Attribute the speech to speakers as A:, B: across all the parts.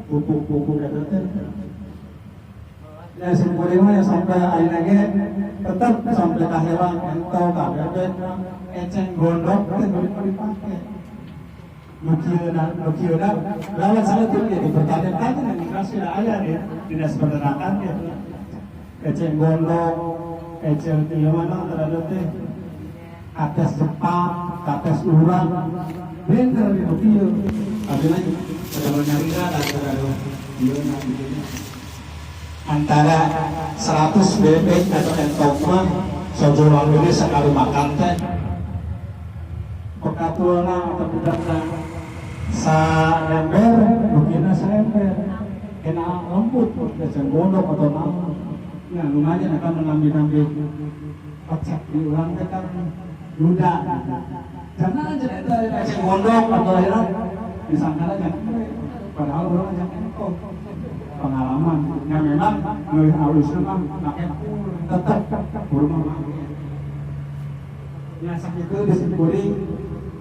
A: pupuk-pupuk itu teh. Ya simpuling mah sampai ayeuna ge tetep sampai ka hewan ento kabeh eceng gondok teh dipake. Nu kieu lawan saleutik ge dipertanyakan dan dikasih aya di dinas peternakan ge. Eceng gondok, eceng ieu mana terhadap teh atas Jepang, atas urang, bener itu kieu. Abina ada nyarina dan ada kieu antara 100 bebek atau entok mah sojulang ini sekali makan teh pekatulna atau budakna sa ember mungkinna sa ember kena lembut eceng gondok atau naon nah lumayan akan mengambil kocak di ulang teh kan luda jangan aja dari eceng gondok atau akhirnya disangka aja padahal orang aja entok pengalaman yang memang ngeuih alusna mah make tetep kurang nya sakitu disimpulin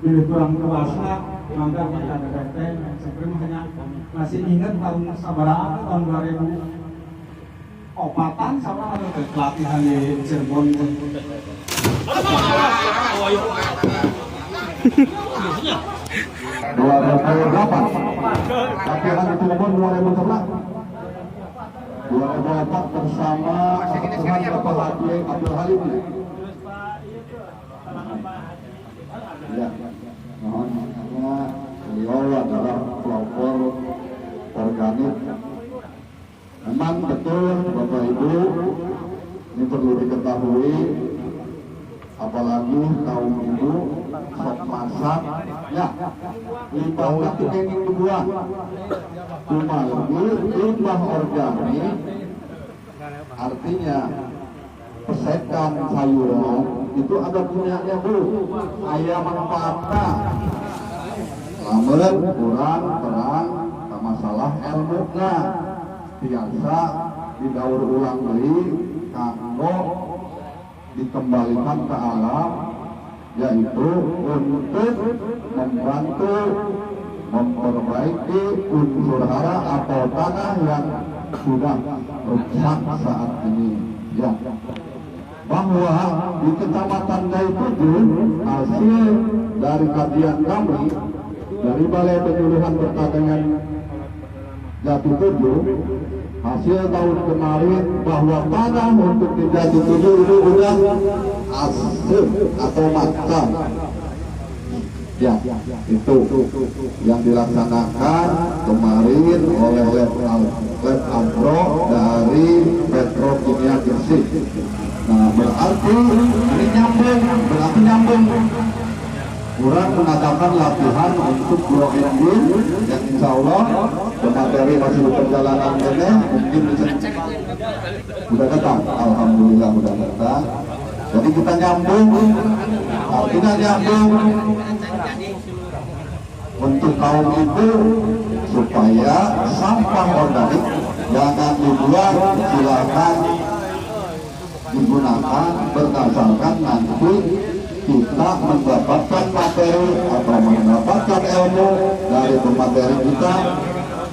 A: bila kurang luasna mangga kita ada teh sebenarnya makanya masih ingat tahun sabaraha tahun 2004-an sama ada pelatihan di Cirebon
B: 2008 latihan di Cirebon 2011 2004 bersama Tuhan Bapak Abdul Halim. Ya, mohon makanya beliau adalah pelopor organik. Memang betul Bapak Ibu, ini perlu diketahui, apalagi kaum ibu sok masak, ya limbah itu ingin dibuang. Cuma limbah organik artinya pesekan sayuran itu ada punyanya Bu, ayam manfaatnya. Namun kurang terang masalah ilmunya biasa didaur ulang deui kanggo dikembalikan ke alam, yaitu untuk membantu memperbaiki unsur hara atau tanah yang sudah rusak saat ini. Ya, bahwa di Kecamatan Daytujuh hasil dari kajian kami dari Balai Penyuluhan Pertanian Jatitujuh hasil tahun kemarin bahwa tanah untuk di Jatitujuh itu sudah asli atau matang. Ya, itu yang dilaksanakan kemarin oleh Lab Agro dari Petrokimia Gresik. Nah, berarti ini nyambung, kurang mengadakan latihan untuk grow engine yang insya Allah materi masih di perjalanan ini mungkin bisa sudah datang, alhamdulillah sudah datang. Jadi kita nyambung, artinya nyambung untuk kaum ibu supaya sampah organik jangan dibuang, silakan digunakan berdasarkan nanti kita mendapatkan materi atau mendapatkan ilmu dari pemateri kita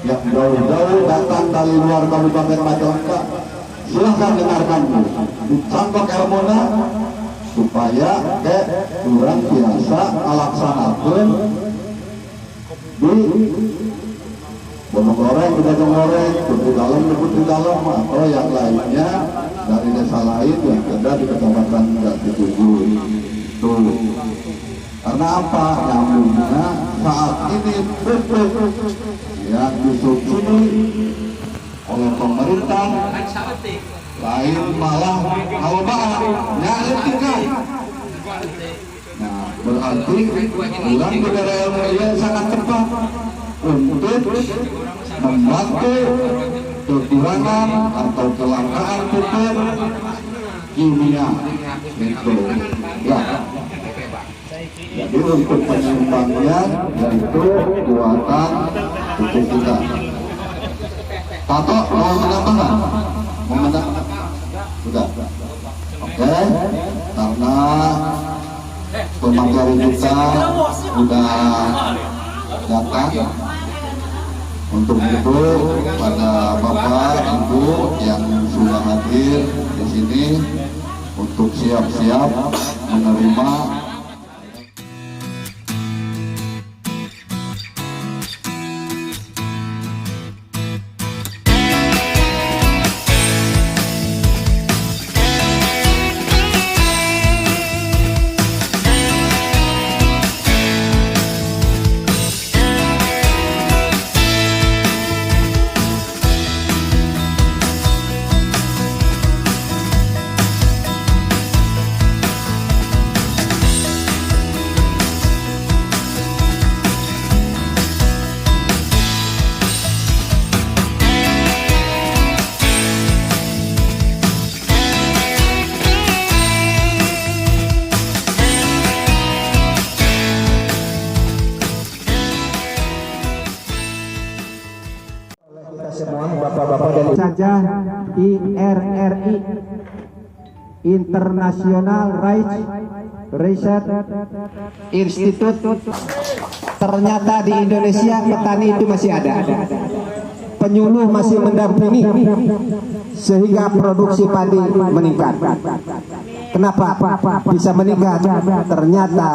B: yang jauh-jauh datang dari luar Kabupaten Majalengka. Silahkan dengarkan dicangkok ilmunya supaya kurang biasa alaksanakan di Bonong Goreng, di Bojong Goreng, di dalam atau yang lainnya dari desa lain yang ada di Kecamatan Jatitujuh itu. Karena apa? Nyambungnya saat ini pupuk yang disubsidi oleh pemerintah lain malah halbaan nyaletika. Nah, berarti ulang budaya yang sangat cepat untuk membantu kekurangan atau kelangkaan pupuk kimia itu. Ya. Jadi untuk penyumbangnya yaitu buatan pupuk kita. Tato mau menambahkan? Mau menambahkan? Sudah. Oke. Karena pemateri kita sudah datang Untuk itu pada Bapak Ibu yang sudah hadir di sini untuk siap-siap menerima
C: semua bapak-bapak dan saja IRRI International Rights Research Institute. Ternyata di Indonesia petani itu masih ada, penyuluh masih mendampingi sehingga produksi padi meningkat. Kenapa bisa meningkat? Ternyata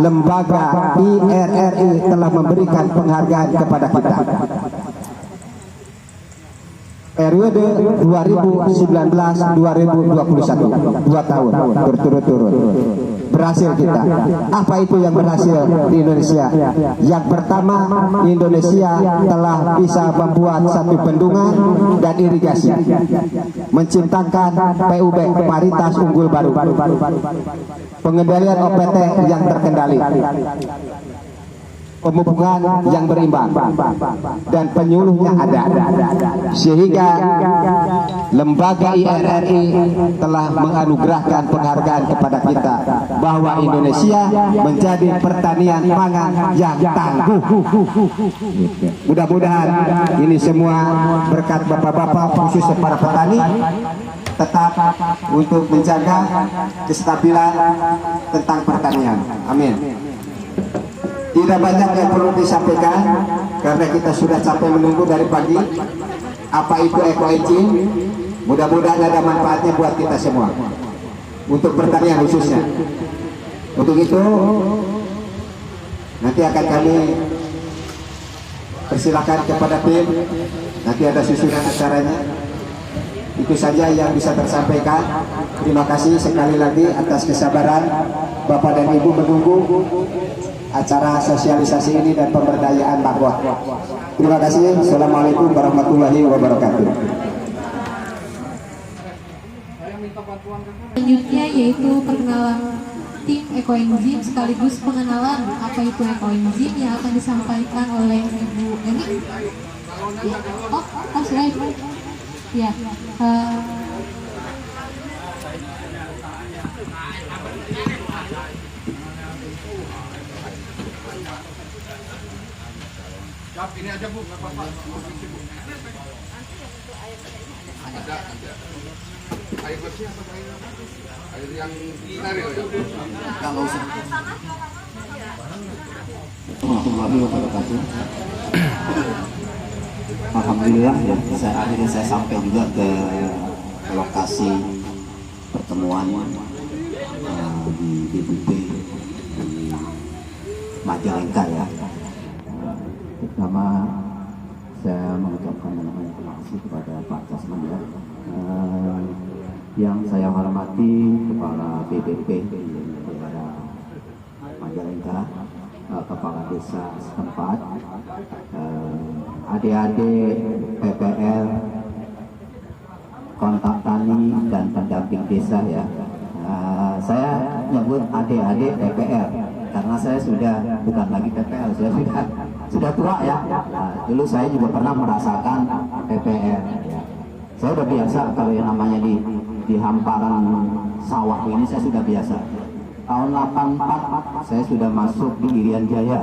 C: lembaga IRRI telah memberikan penghargaan kepada kita. Periode 2019-2021, 2 tahun berturut-turut berhasil kita. Apa itu yang berhasil di Indonesia? Yang pertama, Indonesia telah bisa membuat satu bendungan dan irigasi, menciptakan PUB paritas unggul baru, pengendalian OPT yang terkendali, pemupukan yang berimbang, dan penyuluhnya ada, sehingga lembaga IRRI telah menganugerahkan penghargaan kepada kita bahwa Indonesia menjadi pertanian pangan yang tangguh. Mudah-mudahan ini semua berkat bapak-bapak khusus para petani tetap untuk menjaga kestabilan tentang pertanian. Amin. Tidak banyak yang perlu disampaikan karena kita sudah capek menunggu dari pagi. Apa itu ekoenzim? Mudah-mudahan ada manfaatnya buat kita semua untuk pertanian khususnya. Untuk itu nanti akan kami persilakan kepada tim. Nanti ada susunan acaranya. Itu saja yang bisa tersampaikan. Terima kasih sekali lagi atas kesabaran Bapak dan Ibu menunggu acara sosialisasi ini dan pemberdayaan dakwah. Terima kasih. Assalamualaikum warahmatullahi wabarakatuh.
D: Selanjutnya yaitu perkenalan tim ekoenzim sekaligus pengenalan apa itu ekoenzim yang akan disampaikan oleh Ibu Eni. Ya. Oh, slide. Ya.
E: Ini aja Bu, nggak apa-apa. Ada. Air bersih atau air yang steril ya?
B: Kalau usah. Warahmatullahi wabarakatuh. Alhamdulillah ya, akhirnya saya sampai juga ke lokasi pertemuan di DPP di Majalengka ya. Pertama saya mengucapkan terima kasih kepada Pak Jasman ya, yang saya hormati Kepala BPP di daerah Majalengka, Kepala Desa setempat, adik-adik PPL, kontak tani dan pendamping desa ya. Saya nyebut adik-adik PPL karena saya sudah bukan lagi PPL, saya sudah tua ya. Dulu saya juga pernah merasakan PPL. Saya sudah biasa kalau yang namanya di hamparan sawah ini, saya sudah biasa. Tahun 84 saya sudah masuk di Irian Jaya.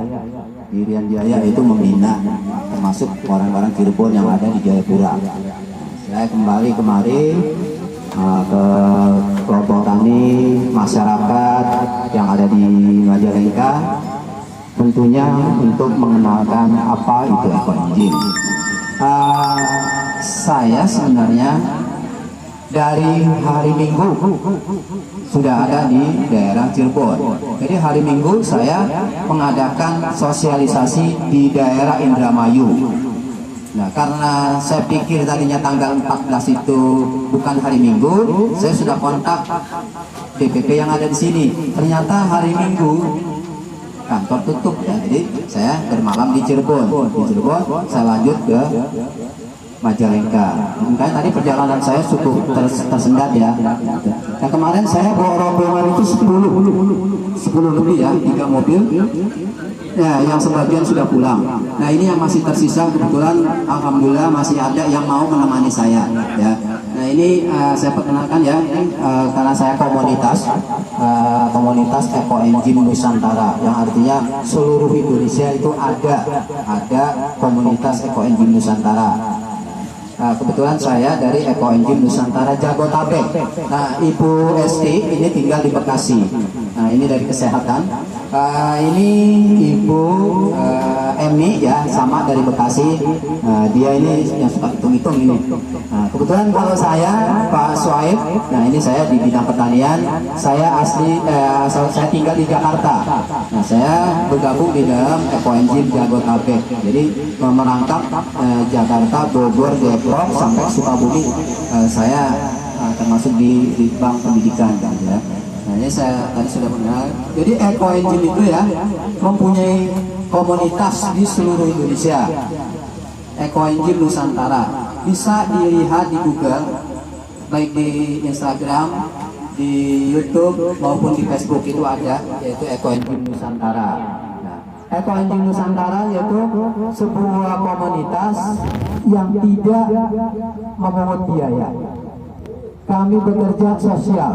B: Irian Jaya itu membina termasuk orang-orang Cirebon yang ada di Jayapura. Saya kembali kemari ke kelompok tani masyarakat yang ada di Majalengka, tentunya untuk mengenalkan apa itu ekoenzim.
F: Saya sebenarnya dari hari Minggu sudah ada di daerah Cirebon. Jadi hari Minggu saya mengadakan sosialisasi di daerah Indramayu. Nah, karena saya pikir tadinya tanggal 14 itu bukan hari Minggu, saya sudah kontak DPP yang ada di sini. Ternyata hari Minggu kantor tutup ya. Jadi saya bermalam di Cirebon. Di Cirebon saya lanjut ke Majalengka. Makanya tadi perjalanan saya cukup tersendat ya. Nah, kemarin saya bawa rombongan itu 10 lebih ya, 3 mobil. Ya, yang sebagian sudah pulang. Nah, ini yang masih tersisa kebetulan alhamdulillah masih ada yang mau menemani saya ya. Nah, ini saya perkenalkan ya, ini karena saya komunitas Eco Engine Nusantara, yang artinya seluruh Indonesia itu ada komunitas Eco Engine Nusantara. Kebetulan saya dari Eco Engine Nusantara Jabotabek. Nah, Ibu Esti ini tinggal di Bekasi. Nah, ini dari kesehatan. Ini Ibu Emi ya, sama dari Bekasi. Dia ini yang suka hitung-hitung ini. Kebetulan kalau saya Pak Suaib, nah ini saya di bidang pertanian. Saya saya tinggal di Jakarta. Nah, saya bergabung di dalam Eco Engine Jabotabek. Jadi merangkap Jakarta, Bogor, Depok sampai Sukabumi. Saya termasuk di Bank Pendidikan ya. Nah, ini saya tadi sudah mengenal. Jadi Eco Engine itu ya mempunyai komunitas di seluruh Indonesia. Eco Engine Nusantara bisa dilihat di Google, baik di Instagram, di YouTube maupun di Facebook itu ada, yaitu Eco Engine Nusantara. Nah, Eco Engine Nusantara yaitu sebuah komunitas yang tidak memungut biaya. Kami bekerja sosial.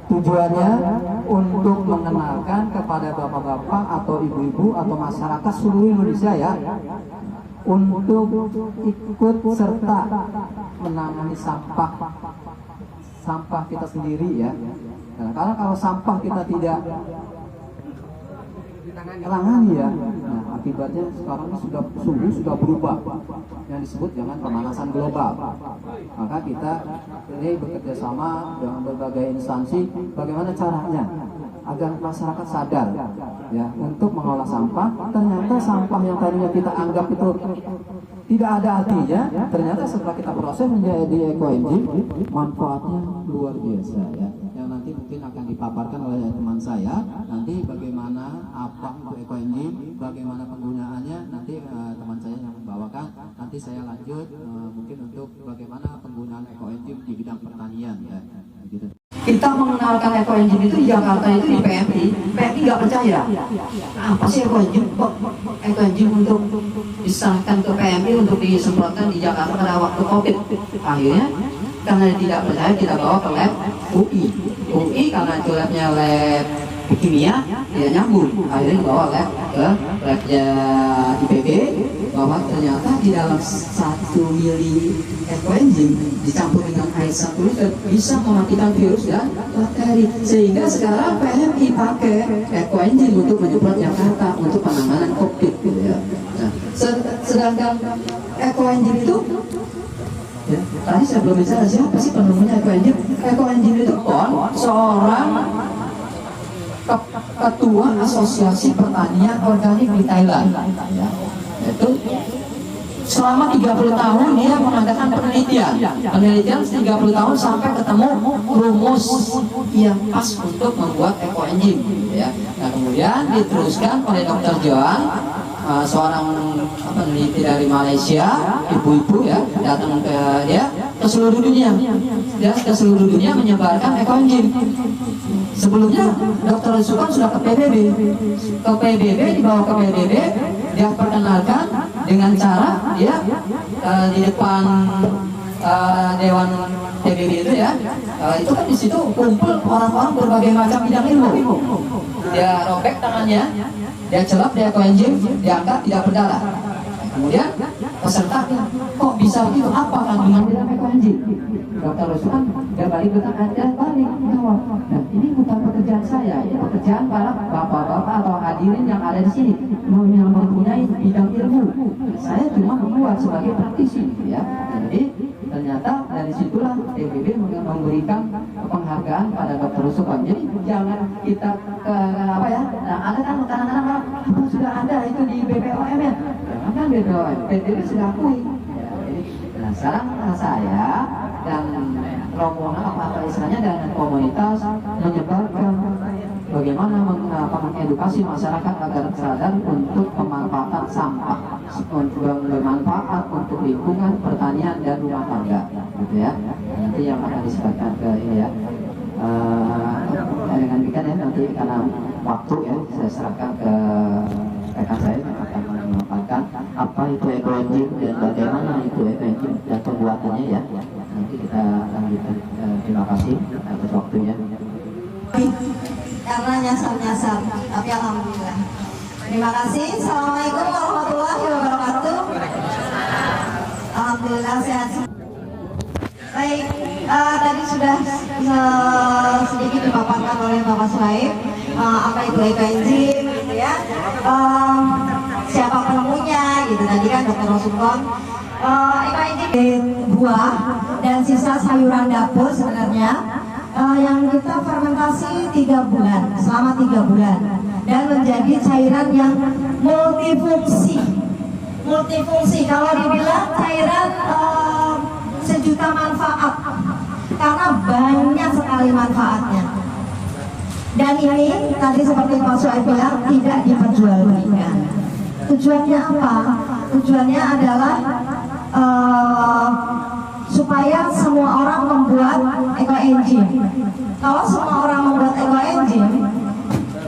F: Tujuannya untuk mengenalkan kepada bapak-bapak atau ibu-ibu atau masyarakat seluruh Indonesia ya, untuk ikut serta menangani sampah kita sendiri ya. Nah, karena kalau sampah kita tidak tangani ya, nah, akibatnya sekarang ini sudah berubah, yang disebut dengan pemanasan global. Maka kita ini bekerja sama dengan berbagai instansi, bagaimana caranya agar masyarakat sadar ya untuk mengolah sampah. Ternyata sampah yang tadinya kita anggap itu tidak ada artinya, ternyata setelah kita proses menjadi Eco Engine, manfaatnya luar biasa ya. Yang nanti mungkin akan dipaparkan oleh teman saya, nanti bagaimana apa itu Eco Engine, bagaimana penggunaannya, nanti teman saya yang membawakan. Nanti saya lanjut mungkin untuk bagaimana penggunaan Eco Engine di bidang pertanian ya. Gitu.
G: Kita mengenalkan Eco Engine itu di Jakarta itu di PMI nggak percaya. Apa sih Eco Engine? Kok Eco Engine untuk disahkan ke PMI untuk disemprotkan di Jakarta pada waktu COVID? Akhirnya karena tidak percaya, kita bawa ke lab UI karena itu labnya lab kimia, tidak nyambung. Akhirnya dibawa lab ke labnya IPB, bahwa ternyata di dalam 1 mili Eco Engine dicampur dengan air 1 liter bisa mematikan virus dan bakteri. Sehingga sekarang PMI pakai Eco Engine untuk menyemprot Jakarta untuk penanganan COVID gitu ya. Nah, sedangkan Eco Engine itu ya, tadi saya belum bicara siapa sih penemunya Eco Engine. Eco Engine itu seorang ketua Asosiasi Pertanian Organik di Thailand ya. Itu selama 30 tahun dia mengadakan penelitian 30 tahun sampai ketemu rumus yang pas untuk membuat Eco Engine ya. Nah, kemudian diteruskan oleh Dr. Joan, seorang peneliti dari Malaysia, ibu-ibu ya, datang ke seluruh dunia. Dia ke seluruh dunia menyebarkan Eco Engine. Sebelumnya Dr. Sukan sudah ke PBB, dibawa ke PBB, dia perkenalkan dengan cara dia di depan Dewan PBB itu ya, itu kan di situ kumpul orang-orang berbagai macam bidang ilmu. Dia robek tangannya, dia celap, dia Eco Engine, diangkat tidak berdarah. Kemudian pesertanya, kok bisa begitu? Apa kandungan dalam ekoenzim? Dokter Rusuk kan dia balik jawab. Nah, ini bukan pekerjaan saya, ini pekerjaan para bapak-bapak atau hadirin yang ada di sini yang mempunyai bidang ilmu. Saya cuma membuat sebagai praktisi, ya. Jadi ternyata dari situlah PBB memberikan penghargaan pada Dokter Rusuk. Jadi jangan kita apa ya? Nah, ada kan kadang-kadang sudah ada itu di BPOM ya. Jangan kan BPOM, PBB sudah akui. Ya, jadi, nah sekarang saya dan rombongan apa istilahnya dengan komunitas menyebarkan bagaimana mengedukasi masyarakat agar sadar untuk pemanfaatan sampah, untuk bermanfaat untuk lingkungan, pertanian dan rumah tangga, gitu ya. Nanti yang akan disebarkan ke ini ya. Dengan demikian ya, nanti karena waktu ya saya serahkan ke rekan saya yang akan memaparkan apa itu ekoenzim dan bagaimana itu ekoenzim dan pembuatannya ya. Nanti kita lanjutkan. Terima kasih atas waktunya.
H: Karena nyasar-nyasar, tapi alhamdulillah. Terima kasih. Assalamualaikum warahmatullahi wabarakatuh. Alhamdulillah sehat. Baik, tadi sudah sedikit dipaparkan oleh Bapak Suhaib apa itu ekoenzim, gitu ya. Siapa penemunya, gitu tadi kan Dr. Rasulullah. Ekoenzim buah dan sisa sayuran dapur sebenarnya yang kita fermentasi 3 bulan, selama 3 bulan, dan menjadi cairan yang multifungsi. Kalau dibilang cairan sejuta manfaat, karena banyak sekali manfaatnya. Dan ini tadi seperti Pak Suhaib bilang tidak diperjualbelikan. Tujuannya apa? Tujuannya adalah supaya semua orang membuat ekoenzim. Kalau semua orang membuat ekoenzim,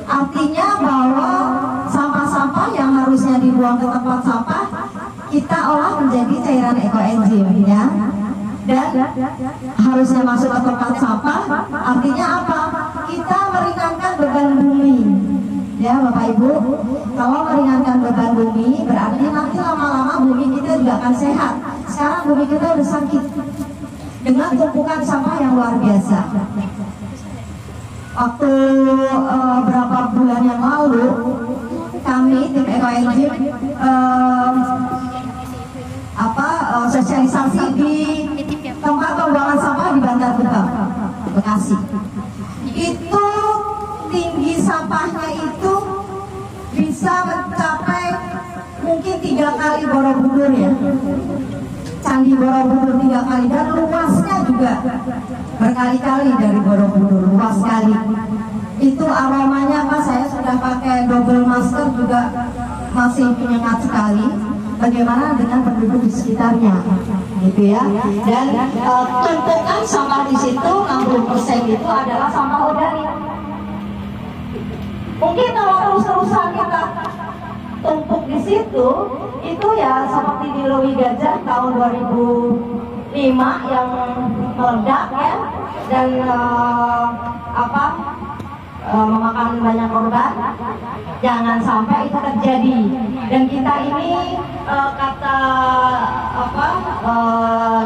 H: artinya bahwa sampah-sampah yang harusnya dibuang ke tempat sampah kita olah menjadi cairan ekoenzim, ya. Dan harusnya masuk ke tempat sampah, artinya apa? Kita meringankan beban bumi. Ya Bapak Ibu, kalau meringankan beban bumi berarti nanti lama-lama bumi kita juga akan sehat. Sekarang bumi kita udah sakit dengan tumpukan sampah yang luar biasa. Waktu berapa bulan yang lalu kami tim ekoenzim sosialisasi di tempat pembuangan sampah di Bantar Gebang, Bekasi. Itu tinggi sampahnya itu bisa mencapai mungkin 3 kali Borobudur ya. Candi Borobudur 3 kali, dan luasnya juga berkali-kali dari Borobudur, luas sekali. Itu aromanya Pak, saya sudah pakai double masker juga masih menyengat sekali. Bagaimana dengan penduduk di sekitarnya, gitu ya? Dan tumpukan sampah di situ 60% itu adalah sampah organik. Mungkin kalau terus-terusan kita tumpuk di situ, itu ya seperti di Lewi Gajah tahun 2005 yang meledak ya, dan memakan banyak korban. Jangan sampai itu terjadi. Dan kita ini kata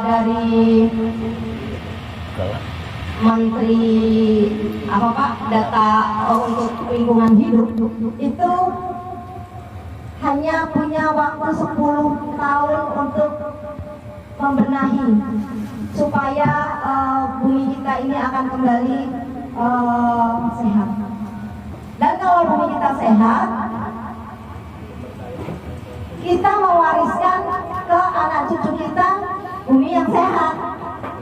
H: dari Menteri data untuk lingkungan hidup itu hanya punya waktu 10 tahun untuk membenahi supaya bumi kita ini akan kembali sehat. Dan kalau bumi kita sehat, kita mewariskan ke anak cucu kita bumi yang sehat,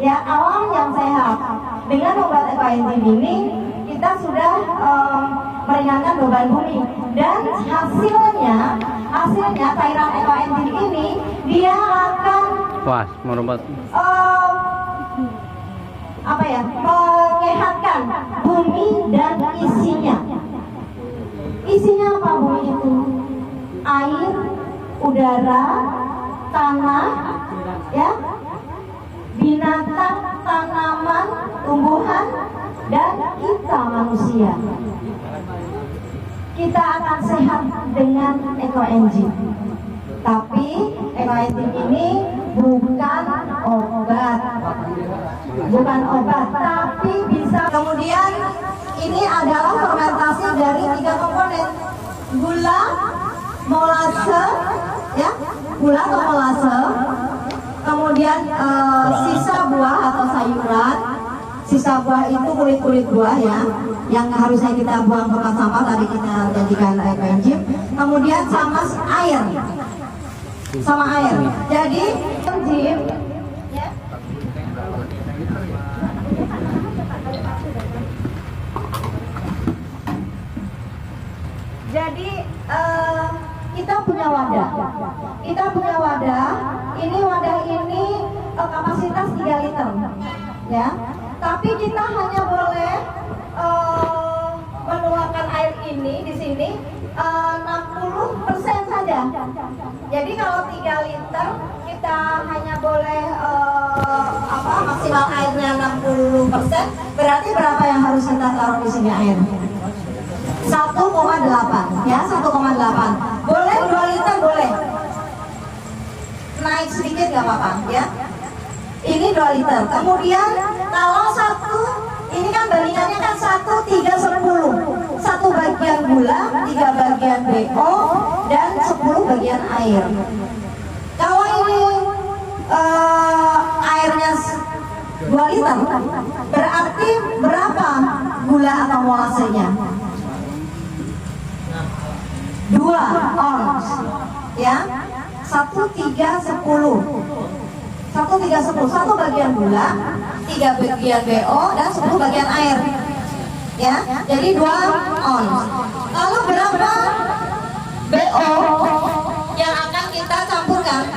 H: ya, alam yang sehat. Dengan membuat ekoenzim ini kita sudah meringankan beban bumi, dan hasilnya cairan ekoenzim ini dia akan menyehatkan bumi dan isinya. Isinya apa bumi itu? Air, udara, tanah, ya, binatang, tanaman, tumbuhan, dan kita manusia. Kita akan sehat dengan ekoenzim. Tapi ekoenzim ini bukan obat, tapi bisa. Kemudian ini adalah fermentasi dari 3 komponen: gula, molase, ya, gula atau molase, kemudian sisa buah atau sayuran. Sisa buah itu kulit-kulit buah ya, yang harusnya kita buang ke tempat sampah, tadi kita jadikan ekoenzim. Kemudian sama air, Jadi enzim ya. Jadi kita punya wadah. Ini wadah ini kapasitas 3 liter, ya. Tapi kita hanya boleh menuangkan air ini di sini 60% saja. Jadi kalau 3 liter kita hanya boleh maksimal airnya 60%. Berarti berapa yang harus kita taruh di sini air? 1,8 ya, 1,8. Boleh 2 liter boleh. Naik sedikit nggak apa-apa ya. Ini 2 liter. Kemudian kalau ini kan bandingannya kan 1, 3, 10. 1 bagian gula, 3 bagian BO, dan 10 bagian air. Kalau ini airnya 2 liter, berarti berapa gula atau molasenya? 2 ons, ya. 1, 3, 10. 1 bagian gula, 3 bagian BO, dan 10 bagian air, ya. Jadi 2 ons. Lalu berapa BO yang akan kita campurkan?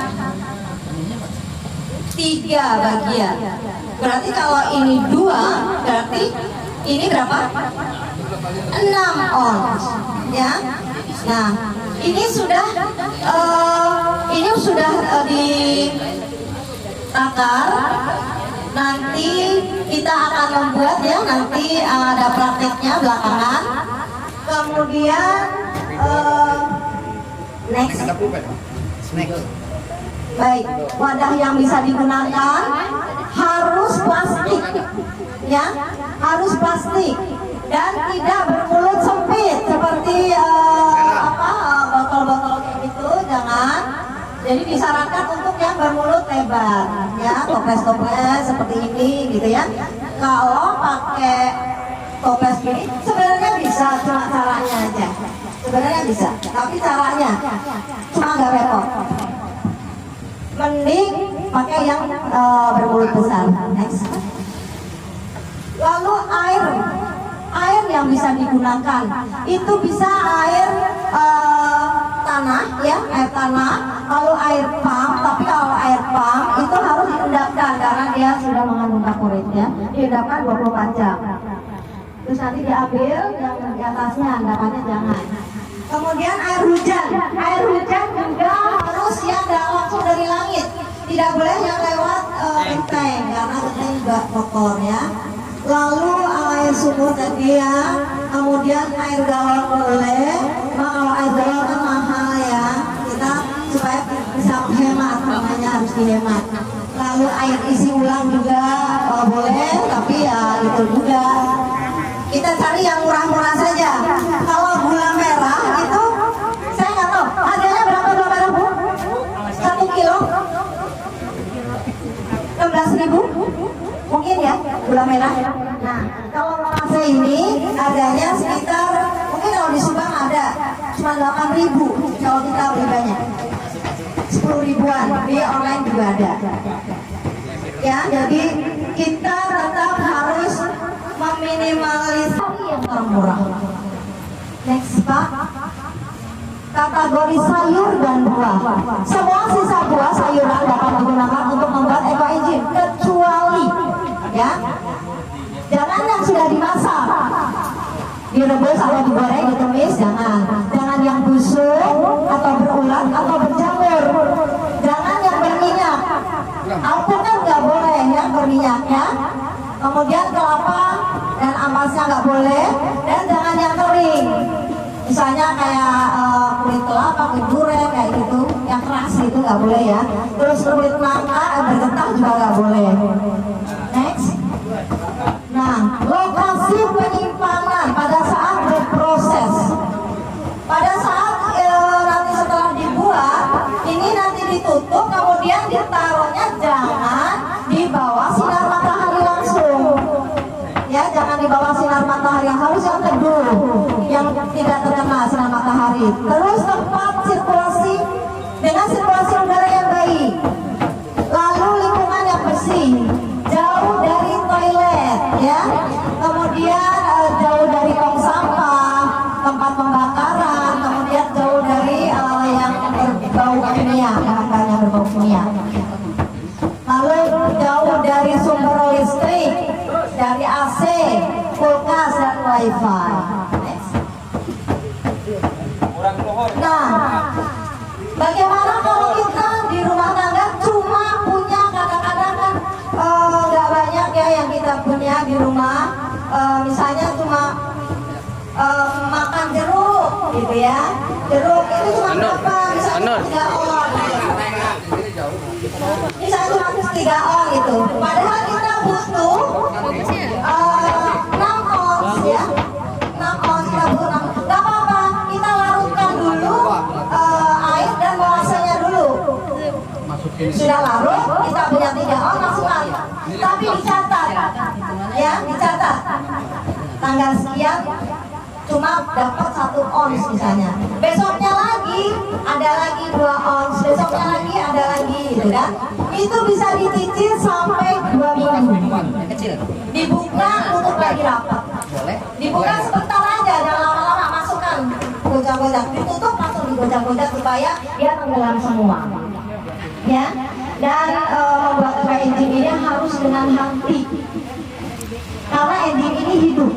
H: 3 bagian. Berarti kalau ini 2, berarti ini berapa? 6 ons, ya. Nah, ini sudah ditakar. Nanti kita akan membuat ya, nanti ada prakteknya belakangan. Kemudian next. Baik, wadah yang bisa digunakan harus plastik, ya, harus plastik dan tidak bermulut sempit seperti botol-botol kayak gitu, jangan. Jadi disarankan untuk yang bermulut lebar, ya, toples-toples seperti ini gitu ya. Kalau pakai toples gini sebenarnya bisa, cuma caranya aja. Sebenarnya bisa, tapi caranya cuma nggak repot. Mending pakai yang bermulut besar. Next. Lalu air yang bisa digunakan itu bisa air tanah, ya, air tanah. Lalu air pump, tapi kalau air pump itu harus diendapkan karena dia sudah mengandung kaporit, ya. Diendapkan 24 jam. Terus nanti diambil yang di atasnya, endapannya jangan. Kemudian air hujan juga harus yang langsung dari langit, tidak boleh yang lewat genteng karena genteng juga kotor, ya. Lalu air sumur tadi, ya. Kemudian air galon boleh. Nah, kalau air galon kan mahal, ya. Kita supaya bisa hemat, namanya harus dihemat. Lalu air isi ulang juga boleh, tapi ya itu juga. Kita cari yang murah-murah saja. Kalau gula merah itu saya nggak tahu harganya berapa gula merah, Bu? 1 kilo 16.000 mungkin, ya, gula merah. Nah, kalau molase ini harganya sekitar, mungkin kalau di Subang ada cuma 8.000 kalau kita beli banyak, 10.000-an, di online juga ada, ya. Jadi kita tetap harus meminimalisasi yang termurah. Next, Pak. Kategori sayur dan buah. Semua sisa buah sayuran dapat digunakan untuk membuat ekoenzim, kecuali, ya, jangan yang sudah dimasak, direbus atau digoreng, ditumis, jangan. Jangan yang busuk atau berulat atau berjamur. Jangan yang berminyak. Alpukat nggak boleh yang berminyaknya. Kemudian kelapa dan ampasnya nggak boleh, dan jangan yang kering. Misalnya kayak kulit kelapa, kulit durian kayak gitu, yang keras gitu nggak boleh ya. Terus kulit nangka bergetah juga nggak boleh. Next. Nah, lokasi penyimpanan pada saat berproses. Pada saat nanti setelah dibuat, ini nanti ditutup, kemudian ditaruhnya jangan di bawah sinar matahari langsung. Ya, jangan di bawah sinar matahari, harus yang teduh, yang tidak terkena sinar matahari. Terus tempat sirkulasi dengan sirkulasi udara yang baik. Lalu lingkungan yang bersih, jauh dari toilet, ya. Kemudian jauh dari tong sampah, tempat pembakaran, kemudian jauh dari yang berbau kimia, bahan yang berbau kimia. Lalu jauh dari sumber listrik, dari AC, kulkas dan wifi. Nah, bagaimana kalau kita di rumah tangga cuma punya kadang-kadang kan nggak banyak ya yang kita punya di rumah, misalnya cuma makan jeruk gitu ya, jeruk itu cuma berapa, misalnya 3 on, misalnya cuma 3 on gitu, padahal kita butuh 6 ons ya, 6 ons kita butuh 6. Gak apa-apa, kita larutkan dulu air dan bawasanya dulu. Sudah larut, kita punya 3 ons, masukkan. Tapi dicatat, ya dicatat. Tanggal sekian cuma dapat 1 ons misalnya. Besoknya lagi ada lagi 2 ons, besoknya lagi ada lagi, gitu kan? Itu bisa dicicil sampai 2 minggu. Dibuka, tutup lagi rapat. Dibuka sebentar aja, jangan lama-lama, masukkan gojak-gojak, ditutup langsung digojak-gojak supaya dia tenggelam semua. Ya, dan membuat enzim ini harus dengan hati. Karena enzim ini hidup,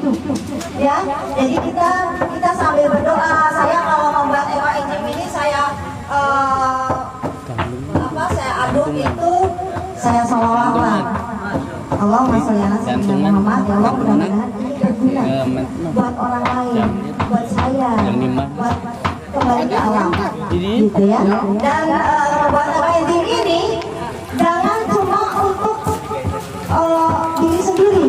H: ya. Jadi kita sambil berdoa. Saya kalau membuat enzim ini saya aduk itu, saya sholawat. Allahumma sholli ala sayyidina Muhammad. Ya Allah, mudah-mudahan ini berguna buat orang lain, buat saya, buat kembali ke alam, gitu ya. Dan buat enzim ini jangan cuma untuk diri sendiri.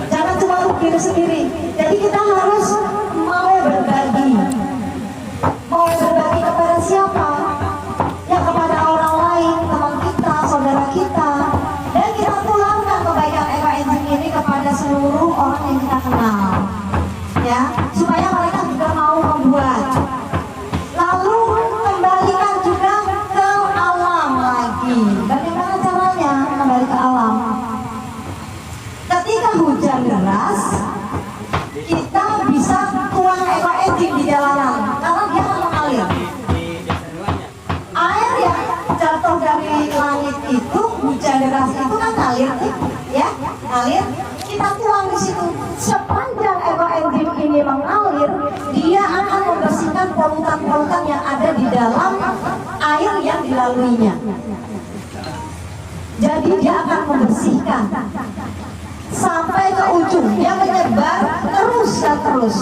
H: Jangan cuma untuk diri sendiri. Jadi kita harus mau berbagi. Mau berbagi kepada siapa? Ya kepada orang lain, teman kita, saudara kita. Dan kita tularkan kebaikan enzim ini kepada seluruh orang yang kita kenal. Ya, supaya mereka juga mau membuat. Lalu kembalikan juga ke alam lagi. Bagaimana caranya kembali ke alam? Ketika hujan deras, kita bisa tuang enzim di jalanan karena dia akan mengalir. Air yang jatuh dari langit itu, hujan deras itu kan ngalir, ya, ngalir. Kita tuang di situ. Sepanjang enzim ini mengalir, dia akan membersihkan polutan-polutan yang ada di dalam air yang dilaluinya. Jadi dia akan membersihkan sampai ke ujung, dia menyebar terus dan terus.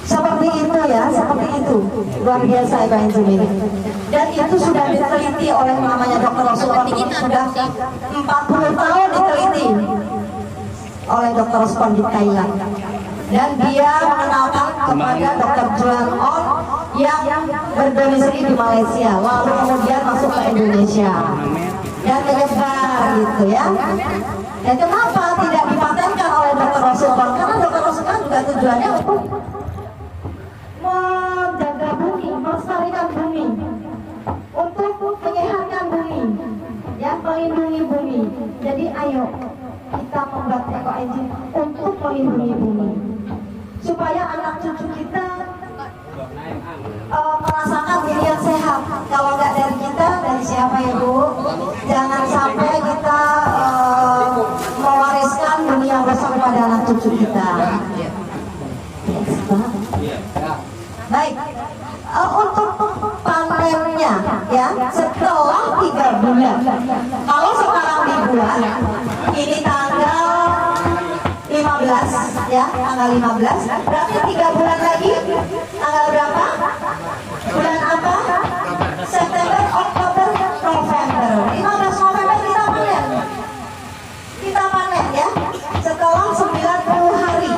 H: Seperti itu ya, seperti itu. Luar biasa enzim ini. Dan itu sudah diteliti oleh namanya Dr. Osborn, sudah 40 tahun diteliti oleh Dr. Osborn di Thailand. Dan dia mengenalkan kepada Dr. Juan On yang berdomisili di Malaysia, lalu kemudian masuk ke Indonesia dan menyebar gitu ya. Dan kenapa tidak dipatenkan oleh Dr. Osborn? Karena Dr. Osborn juga tujuannya untuk menjaga bumi, melestarikan bumi, untuk menyehatkan bumi, ya, melindungi bumi. Jadi ayo kita membuat enzim untuk melindungi bumi, supaya anak cucu kita merasakan bumi yang sehat. Kalau nggak dari kita, dari siapa ya Bu? Jangan sampai kita mewariskan bumi yang rusak pada anak cucu kita. Baik, untuk panennya ya setelah 3 bulan. Kalau sekarang dibuat, ini tanggal 15 ya, tanggal 15. Berarti 3 bulan lagi, tanggal berapa? Bulan apa? September, Oktober, November. 15 November kita panen. Kita panen ya, setelah 90 hari.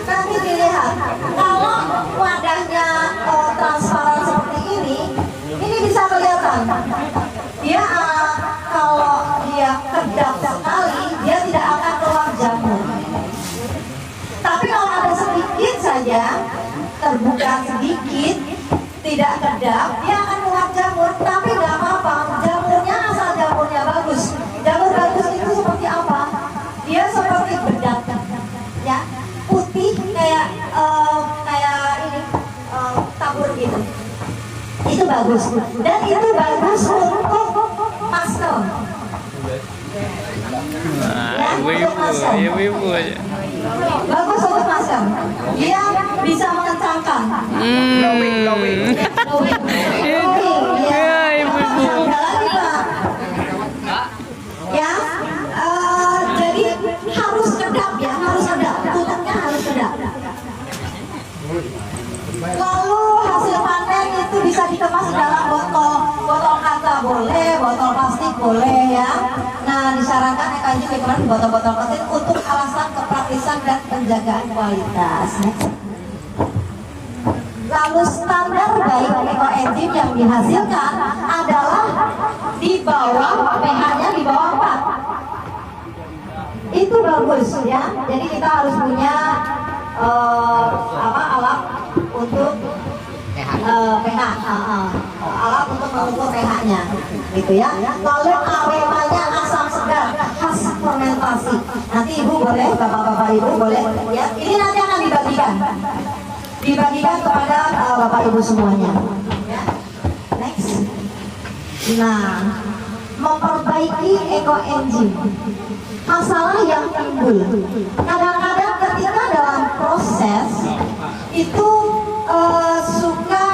H: Nanti dilihat kalau wadahnya transparan seperti ini bisa kelihatan. Dia kalau dia kedap sekali, dia tidak akan keluar jamur. Tapi kalau ada sedikit saja, terbuka sedikit, tidak kedap, dia akan keluar jamur. Tapi nggak apa-apa, jamurnya asal jamurnya bagus. Jamur bagus itu seperti apa? Dia seperti bedak, ya, putih kayak ini tabur gitu. Itu bagus, dan itu bagus untuk masker. Ya, untuk masker. Bagus untuk masker. Dia bisa mengencangkan. Glowing. Ya, jadi harus kedap ya, tutupnya harus kedap. Lalu hasil panen itu bisa dikemas dalam botol kaca boleh, botol plastik boleh ya. Nah, disarankan EKJ dikemas di botol-botol plastik untuk alasan kepraktisan dan penjagaan kualitas. Lalu standar baik ekoenzim yang dihasilkan adalah di bawah pH-nya di bawah 4. Itu bagus ya. Jadi kita harus punya alat untuk pH, alat untuk mengukur pH-nya, gitu ya. Lalu aromanya asam segar khas fermentasi. Nanti ibu boleh, bapak-bapak ibu boleh, ya. Ini nanti akan dibagikan kepada bapak ibu semuanya. Ya. Next. Nah, memperbaiki ekoenzim. Masalah yang timbul. Kadang-kadang ketika dalam proses itu suka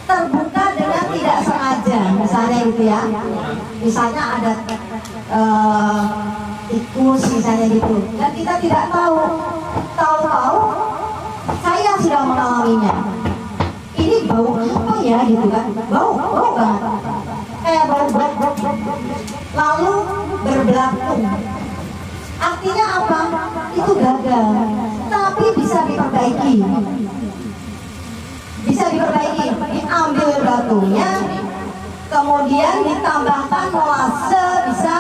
H: terbuka dengan tidak sengaja, misalnya gitu ya. Misalnya ada tikus misalnya gitu, dan kita tidak tahu saya sudah mengalaminya. Ini bau apa ya gitu kan? Bau banget, kayak bau. Lalu berbelatung. Artinya apa? Itu gagal. Tapi bisa diperbaiki. Diambil batunya, kemudian ditambahkan molase bisa.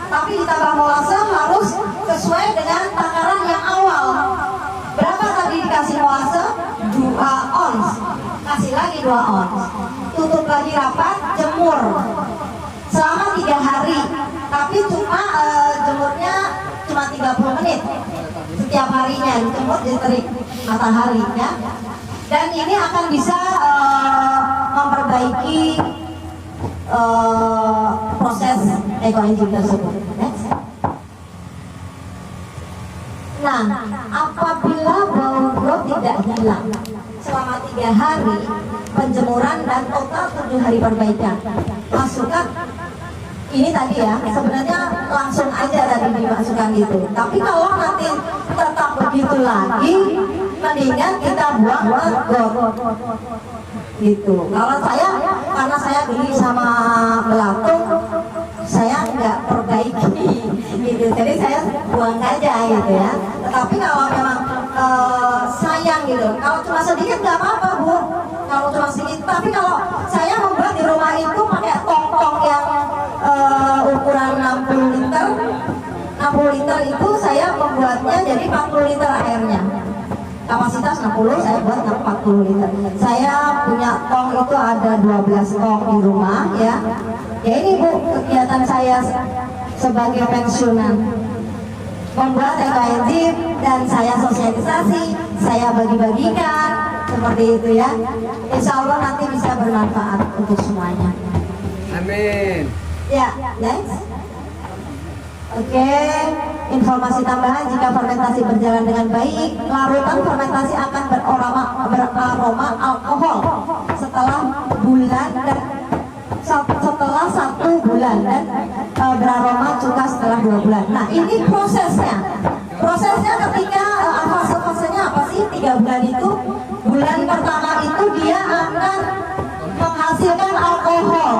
H: Tapi ditambah molase harus sesuai dengan takaran yang awal. Berapa tadi dikasih molase? 2 ons. Kasih lagi 2 ons. Tutup lagi rapat, jemur selama 3 hari. Tapi cuma jemurnya cuma 30 menit setiap harinya, dijemur di terik matahari ya. Dan ini akan bisa memperbaiki proses ekoenzim tersebut. Next. Nah, apabila bau growth tidak hilang selama 3 hari penjemuran dan total 7 hari perbaikan, masukkan ini tadi ya, sebenarnya langsung aja tadi dimasukkan gitu. Tapi kalau nanti tetap begitu lagi, mendingan kita buang ke got gitu. Kalau saya, karena saya beli sama belatung, saya nggak perbaiki gitu, jadi saya buang aja gitu ya. Tetapi kalau memang sayang gitu, kalau cuma sedikit nggak apa-apa Bu, kalau cuma sedikit. Tapi kalau saya membuat di rumah itu pakai tong-tong yang ukuran 60 liter. 60 liter itu saya membuatnya jadi 40 liter airnya. Kapasitas 60, saya buat 40 liter. Saya punya tong itu ada 12 tong di rumah ya. Ya ini Bu, kegiatan saya sebagai pensiunan. Membuat ekoenzim dan saya sosialisasi, saya bagi-bagikan seperti itu ya. Insya Allah nanti bisa bermanfaat untuk semuanya.
E: Amin.
H: Ya, next. Oke, informasi tambahan, jika fermentasi berjalan dengan baik, larutan fermentasi akan beraroma alkohol setelah 1 bulan dan beraroma cuka selama 2 bulan. Nah, ini prosesnya. Prosesnya ketika fase-fasenya apa sih? 3 bulan itu, bulan pertama itu dia akan menghasilkan alkohol,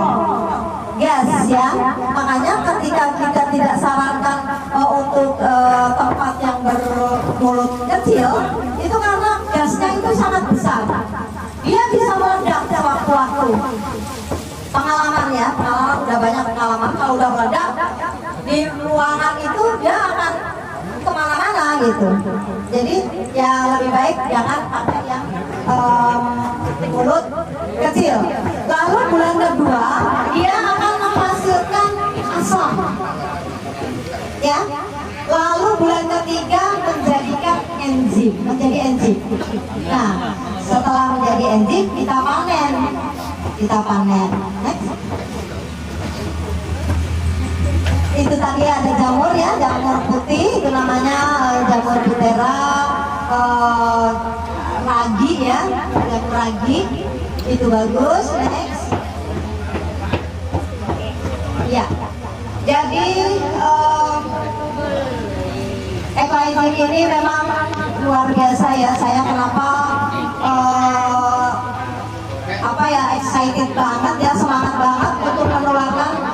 H: gas ya. Makanya ketika kita tidak sarankan untuk tempat yang bermulut kecil, itu karena gasnya itu sangat besar. Dia bisa meledak sewaktu-waktu. Pengalaman ya, udah banyak pengalaman. Kalau udah meledak di ruangan itu dia akan kemana-mana gitu. Jadi ya lebih baik jangan pakai yang mulut kecil. Lalu bulan kedua dia akan menghasilkan asam, ya. Lalu bulan ketiga menjadi enzim. Nah, setelah menjadi enzim kita panen. Next. Itu tadi ada jamur ya, jamur putih, itu namanya jamur putera, ragi ya, jamur ragi, itu bagus. Next. Ya, jadi ekoenzim ini memang luar biasa ya. Saya kenapa excited banget ya, semangat banget untuk menularkan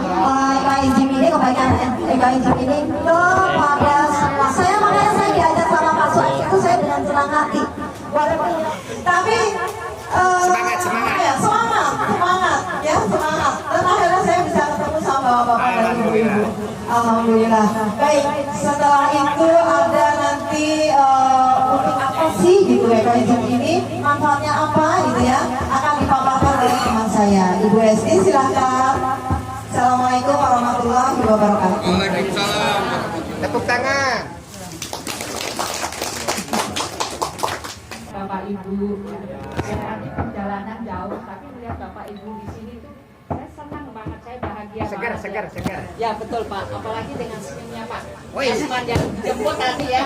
H: ekoenzim ini, kebaikan ekoenzim ini kepada semua. Makanya saya diajak sama Pak Suat itu saya dengan senang hati. Tapi semangat. Dan akhirnya saya bisa ketemu sama bapak dan ibu-ibu. Alhamdulillah. Baik, setelah itu ada nanti untuk apa sih gitu ekoenzim ini, manfaatnya apa gitu ya, akan dipaparkan oleh teman saya, Ibu Esti. Silakan. Assalamualaikum warahmatullahi wabarakatuh.
E: Waalaikumsalam. Tepuk tangan.
I: Bapak Ibu, saya nanti perjalanan jauh, tapi melihat Bapak Ibu di sini tuh saya senang banget, saya bahagia banget. Segar. Ya betul Pak, apalagi dengan senyumnya Pak. Oh iya, sepanjang jemput tadi ya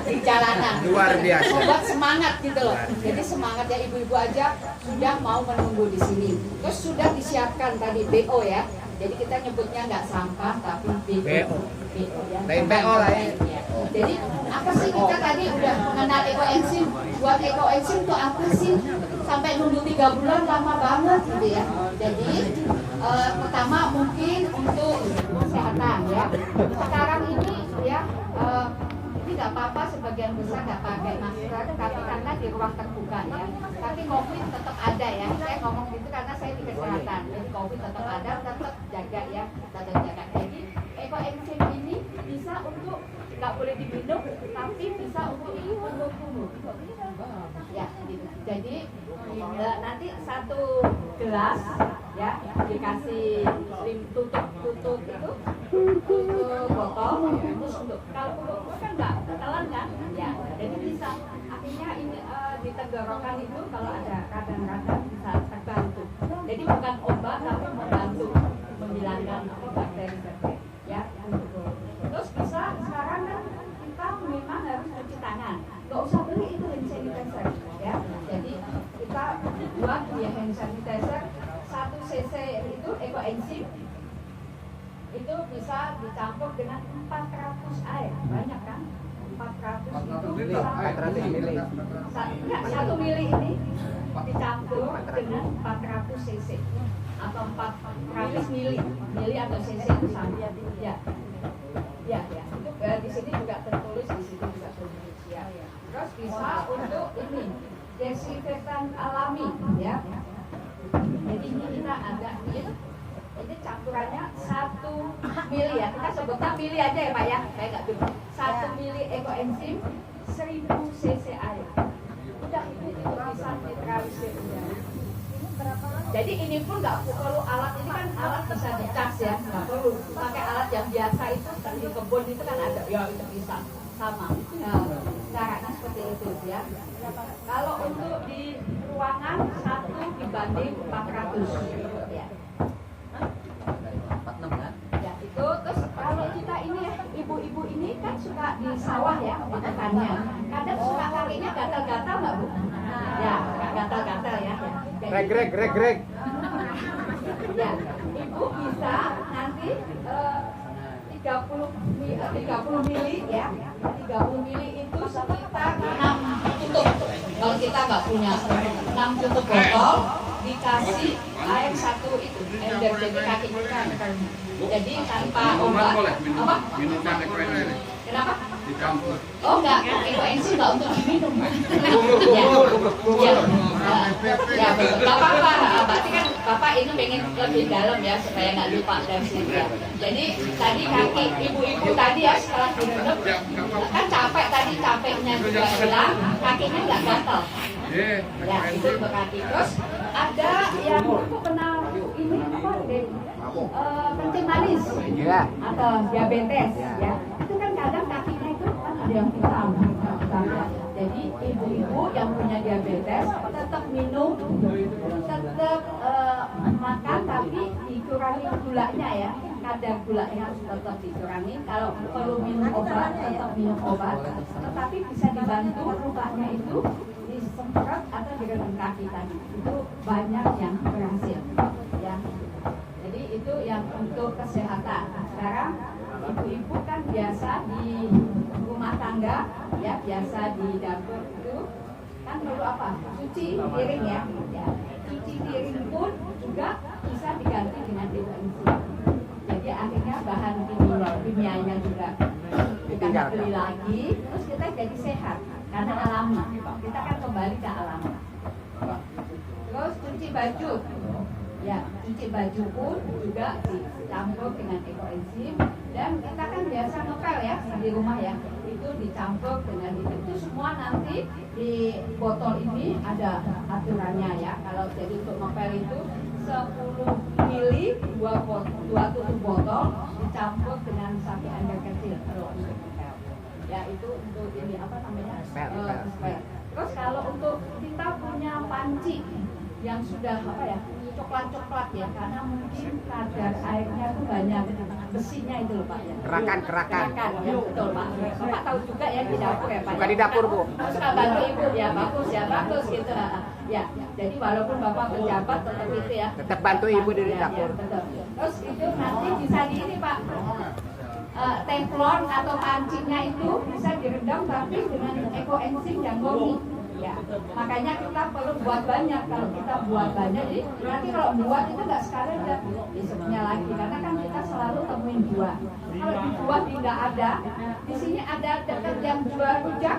I: di jalanan. Luar biasa. Membuat semangat gitu loh. Jadi semangat ya, ibu-ibu aja sudah mau menunggu di sini. Terus sudah disiapkan tadi BO ya. Jadi kita nyebutnya nggak sampah tapi BO. Ya. Lain BO lah ya. Jadi apa sih kita tadi udah mengenal ekoenzim? Buat ekoenzim itu apa sih? Sampai nunggu 3 bulan lama banget gitu ya. Jadi pertama mungkin untuk kesehatan ya. Sekarang ini ya ini nggak apa-apa, sebagian besar nggak pakai masker, tapi karena di ruang terbuka ya. Tapi COVID tetap ada ya. Saya ngomong gitu karena saya di kesehatan. Jadi COVID tetap ada, tetap jaga ya, tetap jaga. Jadi ekoenzim ini bisa untuk nggak boleh diminum, tapi bisa untuk tumbuh. Ya, gitu. Jadi nanti 1 gelas ya dikasih tutup itu tutup botol, terus untuk kalau untuk kan nggak telan kan, ya jadi bisa akhirnya ini di tenggorokan itu kalau ada kadang-kadang bisa terbantu. Jadi bukan obat tapi membantu menghilangkan bakteri ya. Terus bisa sekarang kan kita memang harus cuci tangan, nggak usah beli itu hand sanitizer ya. Jadi kita buat ya hand sanitizer 1 cc itu ekoenzim itu bisa dicampur dengan 400 air, banyak kan? 400 itu bisa 1 mili ini dicampur dengan 400 cc atau 400 mili atau cc itu sama ya. Ya, itu di sini juga tertulis, di sini juga tertulis ya. Terus bisa untuk ini desinfektan alami ya. Jadi ini kita ada ini campurannya 1 mili ya. Kita sebutnya mili aja ya Pak ya. Saya nggak bingung. 1 mili ekoenzim 1000 cc air. Udah itu bisa netralisir udara. Jadi ini pun nggak perlu alat, ini kan alat bisa dicas ya, nggak perlu pakai alat yang biasa itu kan di kebun itu kan ada, ya itu bisa sama. Nah, caranya seperti itu ya. Kalau untuk di ruangan 1 dibanding 400 ya. Ya itu terus kalau kita ini ya ibu-ibu ini kan suka di sawah ya di pertanian, kadang suka kakinya gatal-gatal nggak Bu? Ya gatal-gatal ya. Greg. Ya, ibu bisa nanti 3 30 mili ya. 30 mili itu sekitar 6 tutup. Kalau kita nggak punya 6 tutup botol dikasih air 1 itu ember, jadi kaki kita. Jadi tanpa obat apa?
E: Minuman ekoenzim.
I: Kenapa?
E: Dicampur.
I: Oh enggak, ekoenzim enggak untuk diminum. Ya, Bapak apa? Berarti kan Bapak ini pengen lebih dalam ya supaya nggak lupa dari sini ya. Jadi tadi kaki ibu-ibu tadi ya setelah diminum kan capeknya juga hilang, kakinya nggak gatal. Ya itu untuk kaki. Terus ada yang aku kenal ini apa deh? Kencing manis atau diabetes ya. Itu kan kadang kakinya itu kan ada yang hitam ya. Jadi ibu-ibu yang punya diabetes tetap minum, tetap makan tapi dikurangi gulanya ya. Kadar gulanya tetap dikurangi. Kalau perlu minum obat tetap minum obat. Tetapi bisa dibantu lukanya itu disemprot atau direndam kaki tadi. Itu banyak yang berhasil ya. Jadi itu yang untuk kesehatan. Sekarang ibu-ibu kan biasa di rumah tangga ya, biasa di dapur itu kan perlu apa? Cuci piring ya. Cuci piring pun juga bisa diganti dengan ekoenzim. Jadi akhirnya bahan kimianya juga kita beli lagi, terus kita jadi sehat karena alami. Kita kan kembali ke alami. Terus cuci baju. Ya, cuci baju pun juga dicampur dengan ekoenzim, dan kita kan biasa ngepel ya di rumah ya, itu dicampur dengan itu semua nanti di botol ini ada aturannya ya. Kalau jadi untuk ngepel itu 10 mili 2 tutup botol dicampur dengan 1 ember kecil kalau untuk ngepel. Ya itu untuk ini apa namanya? Spell. Terus kalau untuk kita punya panci yang sudah apa ya? Coklat ya, karena mungkin kadar airnya tuh banyak besinya itu loh Pak ya. Kerakan ya, betul Pak. Bapak tahu juga ya di dapur ya Pak. Bukan di dapur Bu. Suka bantu ibu ya, bagus gitu. Ya, jadi walaupun Bapak pejabat tetap itu ya. Tetap bantu ibu di dapur. Ya, betul. Terus itu nanti bisa di ini Pak. Teflon atau pancinya itu bisa direndam tapi dengan ekoenzim yang murni. Ya, makanya kita perlu buat banyak. Kalau kita buat banyak, jadi nanti kalau buat itu nggak sekalian udah besoknya lagi, karena kan kita selalu temuin buah. Kalau di buah tidak ada, di sini ada dekat yang jual rujak,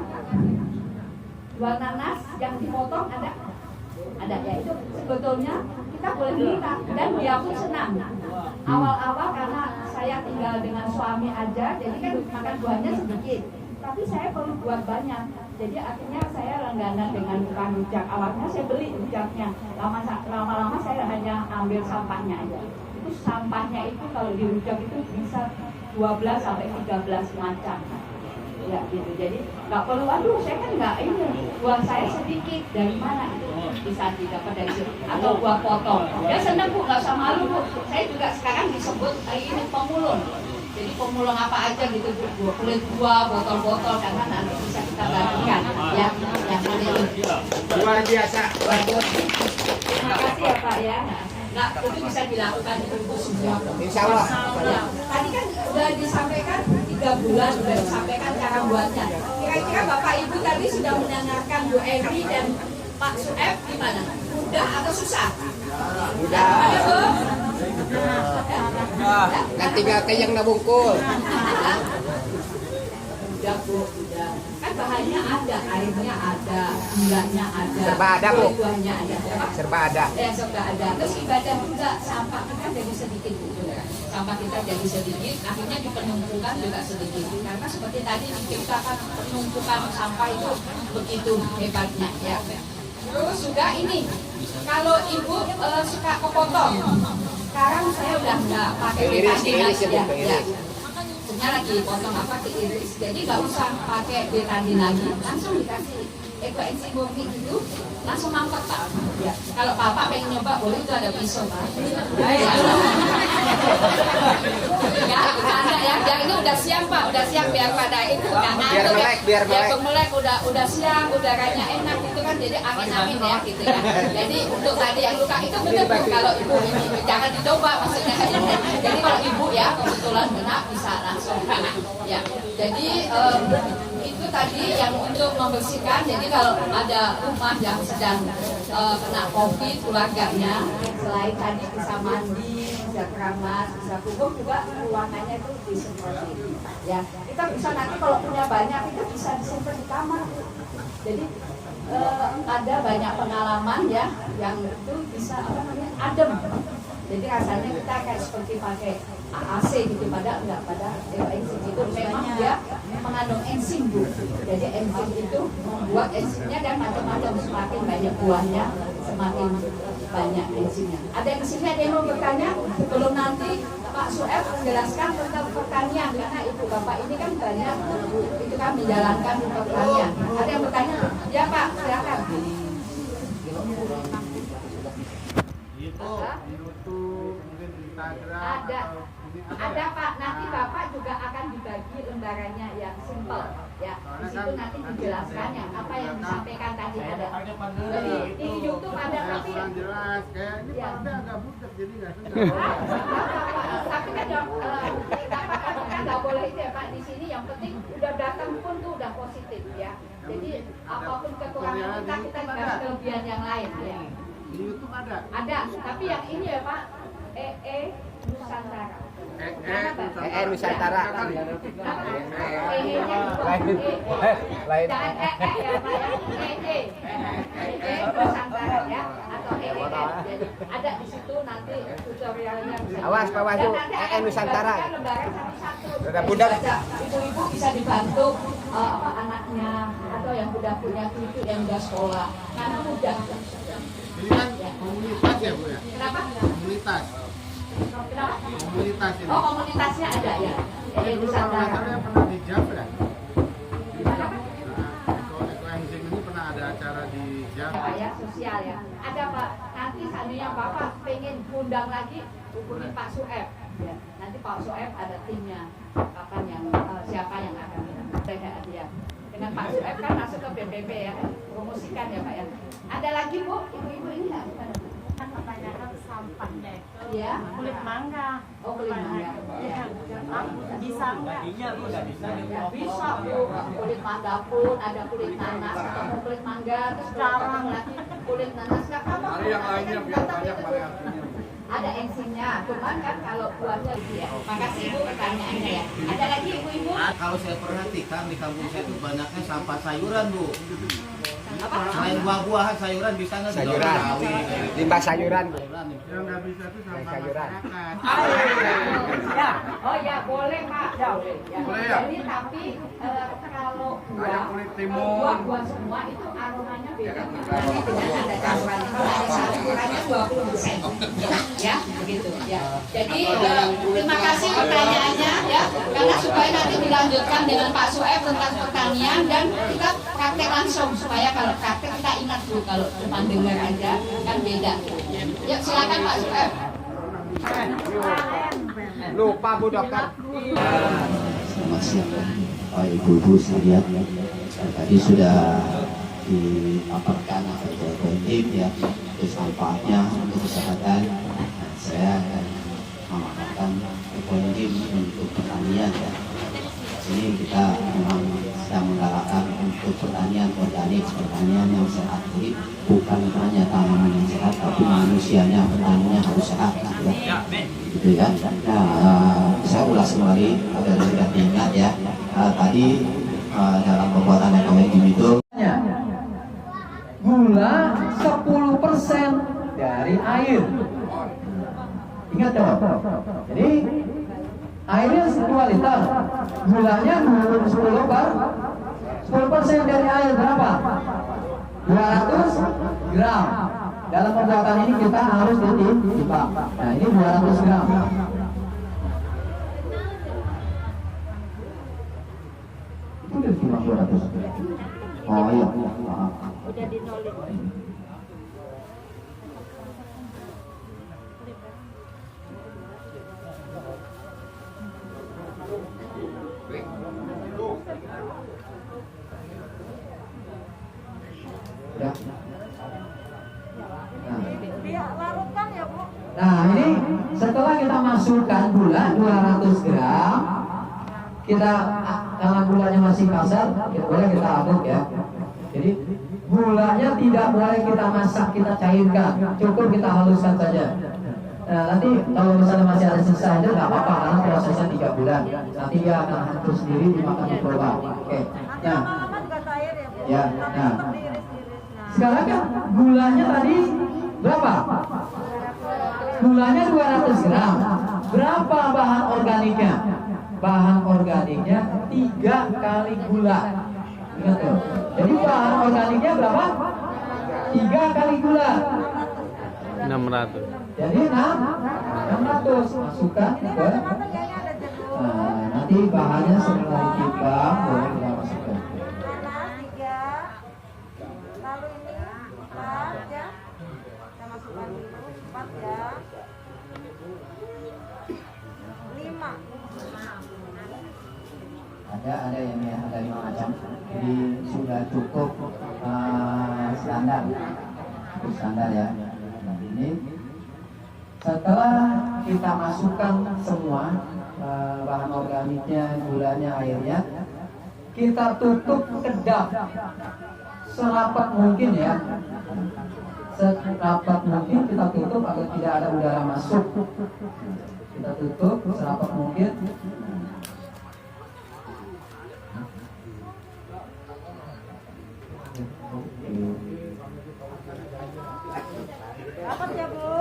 I: jual nanas yang dipotong ada ya, itu sebetulnya kita boleh beli dan dia pun senang. Awal-awal karena saya tinggal dengan suami aja, jadi kan makan buahnya sedikit. Tapi saya perlu buat banyak. Jadi akhirnya saya langganan dengan tukang rujak. Awalnya saya beli rujaknya. Lama-lama saya hanya ambil sampahnya aja. Itu sampahnya itu kalau di rujak itu bisa 12 sampai 13 macam. Ya gitu. Jadi nggak perlu, aduh saya kan nggak ini. Buah saya sedikit. Dari mana itu bisa didapat dari situ? Atau buah potong. Ya senang Bu, nggak usah malu Bu. Saya juga sekarang disebut ini pemulung. Jadi pemulung apa aja gitu, kulit buah, botol-botol, karena nanti bisa kita bagikan ya, yang ini luar biasa. Terima kasih ya Pak ya. Nah, itu bisa dilakukan itu semua. Insya Allah. Ya. Tadi kan sudah disampaikan 3 bulan, sudah disampaikan cara buatnya. Kira-kira Bapak Ibu tadi sudah mendengarkan Bu Evi dan Pak Sueb gimana? Mudah atau susah? Mudah. Ada Bu?
E: Nanti gak yang nabungkul.
I: Udah Bu, udah. Kan bahannya ada, airnya ada, gulanya ada.
E: Serba ada Bu.
I: Buahnya ada.
E: Serba ada.
I: Ya, serba ada. Terus ibadah juga, sampah kita jadi sedikit Bu. Sampah kita jadi sedikit, akhirnya di penumpukan juga sedikit. Karena seperti tadi diciptakan penumpukan sampah itu begitu hebatnya ya. Terus juga ini, kalau Ibu suka kepotong, sekarang saya udah nggak pakai betadine lagi ya. Sebenarnya lagi potong apa diiris, jadi nggak usah pakai betadine lagi, langsung dikasih ekoenzim murni itu, langsung mantap Pak. Ya. Kalau Bapak pengen nyoba boleh, itu ada pisau Pak. Enggak ada ya. Yang ini udah siang Pak, udah siang biar pada itu nggak ngantuk ya.
E: biar melek.
I: Melek udah siang, udaranya enak gitu kan. Jadi amin ya gitu ya. Jadi untuk tadi yang luka itu benar kalau ibu ini jangan dicoba maksudnya. Jadi kalau ibu ya kebetulan benar bisa langsung ya. Jadi itu tadi yang untuk membersihkan. Jadi kalau ada rumah yang sedang kena COVID keluarganya, selain tadi bisa mandi, bisa keramas, bisa kubur juga ruangannya itu disemprotin. Ya, kita bisa nanti kalau punya banyak itu bisa disimpan di kamar. Jadi ada banyak pengalaman ya yang itu bisa adem. Jadi rasanya kita kayak seperti pakai AC gitu, pada enggak pada enzim itu memang dia mengandung enzim Bu. Jadi enzim itu membuat enzimnya dan macam-macam, semakin banyak buahnya semakin banyak enzimnya. Ada yang sini ada yang mau bertanya sebelum nanti Pak Sueb menjelaskan tentang pertanian, karena ibu bapak ini kan banyak itu kan menjalankan pertanian. Ada yang bertanya? Ya Pak, silakan. Ada Pak, nanti Bapak juga akan dibagi lembarannya yang simple ya. Di situ nanti dijelaskan yang apa yang disampaikan tadi ada. Jadi di YouTube ada tapi
B: jelas kayak ini
I: ya.
B: Pak agak butek jadi nggak
I: Tapi kan kan nggak boleh itu ya Pak, di sini yang penting udah datang pun tuh udah positif ya. Jadi apapun kekurangan kita kasih kelebihan yang lain ya.
B: Di YouTube ada.
I: Ada, tapi yang ini ya Pak, Nusantara.
E: Nusantara.
I: Lain. Jangan ya Pak ya. Nusantara ya atau Jadi ada di situ nanti tutorialnya.
E: Awas Pak Wahyu, Nusantara.
I: Lembaran satu-satu.
E: Udah bundar.
I: Ibu-ibu bisa dibantu anaknya atau yang udah punya cucu yang udah sekolah. Karena mudah.
B: Ini kan komunitas ya Bu ya?
I: Kenapa?
B: Komunitas.
I: Kenapa?
B: Komunitas ini.
I: Oh, komunitasnya ada ya.
B: Dulu kalau nggak salah yang pernah di Jav ya?
I: Kenapa?
B: Ekoenzim ini pernah ada acara di Jav.
I: Pak ya, sosial ya. Ada Pak, nanti seandainya Bapak pengen undang lagi, hubungi Pak Sueb. Ya. Nanti Pak Sueb ada timnya. Kapan yang siapa yang akan ya. Dengan Pak Sueb kan masuk ke BPP ya. Promosikan ya Pak ya. Ada lagi Bu, ibu-ibu ini ya.
J: Kan pertanyaan sampah deh.
I: Ya.
J: Kulit mangga.
I: Oh, kulit mangga. Ya.
J: Bisa nggak?
I: Ya, bisa Bu. Kulit mangga pun ada kulit nanas atau kulit mangga terus sekarang lagi kulit nanas nggak apa-apa.
B: Yang lainnya biar banyak variasinya.
I: Ada enzimnya, cuman kan kalau buahnya ya. Makasih Ibu pertanyaannya ya. Ada lagi ibu-ibu?
K: Kalau saya perhatikan di kampung saya itu banyaknya sampah sayuran Bu.
I: Apa?
K: Selain buah-buahan sayuran bisa nggak?
E: Sayuran. Limbah sayuran.
B: Yang nggak bisa itu sampah
E: sayuran.
B: masyarakat.
I: Ya. Oh ya boleh Pak. Boleh. Ya.
B: Boleh ya?
I: Jadi tapi kalau
B: Ada kulit timun.
I: buah semua itu aromanya beda. Nanti dengan ada campuran. Kalau ada campurannya 20%. Ya, begitu ya. Jadi terima kasih pertanyaannya ya. Karena supaya nanti dilanjutkan dengan Pak Sueb tentang pertanian dan kita praktek langsung supaya kalau praktek kita ingat dulu, kalau cuma dengar aja kan beda. Ya silakan Pak Sueb.
E: Lupa Bu Dokter.
F: Selamat siang Bapak Ibu-Ibu sekalian. Tadi sudah dipaparkan tim ya, terus manfaatnya untuk kesehatan. Dan saya akan memaparkan ekoenzim untuk pertanian ya. Ini kita memang sedang menggalakkan untuk pertanian organik, pertanian yang sehat. Jadi bukan hanya tanaman yang sehat, tapi manusianya, petaninya harus sehat gitu ya. Gitu ya. Nah, saya ulas kembali agar sudah diingat ya. Tadi dalam pembuatan ekoenzim itu
G: Gula 10% dari air. Ingat dong. Jadi airnya 2 liter, gulanya 10 bar, 10% dari air berapa? 200 gram. Dalam pembuatan ini kita harus ditimbang. Nah ini 200 gram. Itu udah ditimbang 200. Oh iya.
J: Udah dinolin.
G: Nah ini setelah kita masukkan gula 200 gram, kita kalau gulanya masih kasar, boleh kita aduk ya. Jadi gulanya tidak boleh kita masak, kita cairkan, cukup kita haluskan saja. Nah, nanti kalau misalnya masih ada sisa itu nggak apa-apa karena prosesnya 3 bulan. Nanti dia akan hancur sendiri dimakan mikroba. Oke. Nah, ya. Nah, sekarang kan gulanya tadi berapa? Gulanya 200 gram. Berapa bahan organiknya? Bahan organiknya 3 kali gula. Ingat tuh. Jadi bahan organiknya berapa? 3 kali gula.
L: 600.
G: Jadi 600 masukkan ke. Nah, nanti bahannya setelah ditimbang boleh kita masukkan.
H: Lalu ini 4 ya. Kita masukkan dulu 4 ya. 5.
F: Ada yang ya, ada 5 macam. Jadi sudah cukup standar. Standar ya. Nah, ini setelah kita masukkan semua bahan organiknya, gulanya, airnya, kita tutup kedap serapat mungkin ya. Serapat mungkin kita tutup agar tidak ada udara masuk. Kita tutup serapat mungkin.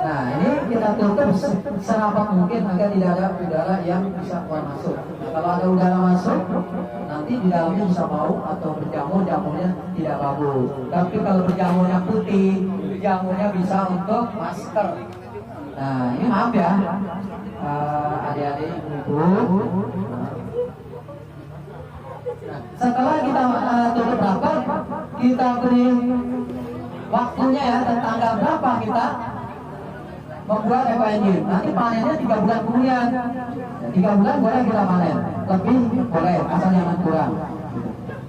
F: Nah ini kita tutup serapat mungkin agar tidak ada udara yang bisa keluar masuk. Nah, kalau ada udara masuk, nanti di dalamnya bisa bau atau berjamur, jamurnya tidak bagus. Tapi kalau berjamurnya putih, jamurnya bisa untuk masker. Nah ini maaf ya, adik-adik ibu. Nah, setelah kita tutup rapat, kita beri waktunya ya, dan tanggal berapa kita membuat ekoenzim. Nanti panennya 3 bulan kemudian. 3 bulan boleh kita panen, lebih boleh, asal jangan kurang.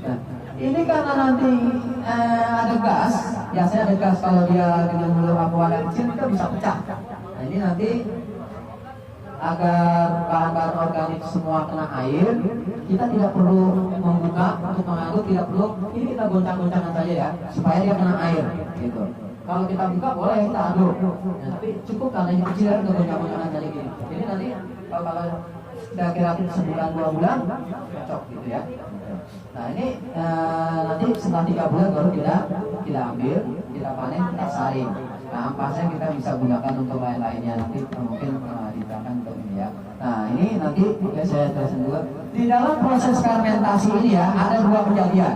F: Nah, ini karena nanti ada gas, biasanya ada gas kalau dia dengan mulut aqua yang kecil itu bisa pecah. Nah ini nanti agar bahan-bahan organik semua kena air, kita tidak perlu membuka untuk mengaduk, tidak perlu. Ini kita goncang-goncangan saja ya, supaya dia kena air, gitu. Kalau kita buka boleh kita aduk, ya, tapi cukup karena ini kecil ya, goncang-goncangan saja gini. Jadi nanti kalau kira-kira sebulan 2 bulan cocok gitu ya. Nah ini nanti setelah 3 bulan baru kita ambil, kita panen, kita saring. Nah ampasnya kita bisa gunakan untuk lain-lainnya, nanti mungkin digunakan untuk ini ya. Nah ini nanti ya, saya jelasin dulu. Di dalam proses fermentasi ini ya ada 2 kejadian.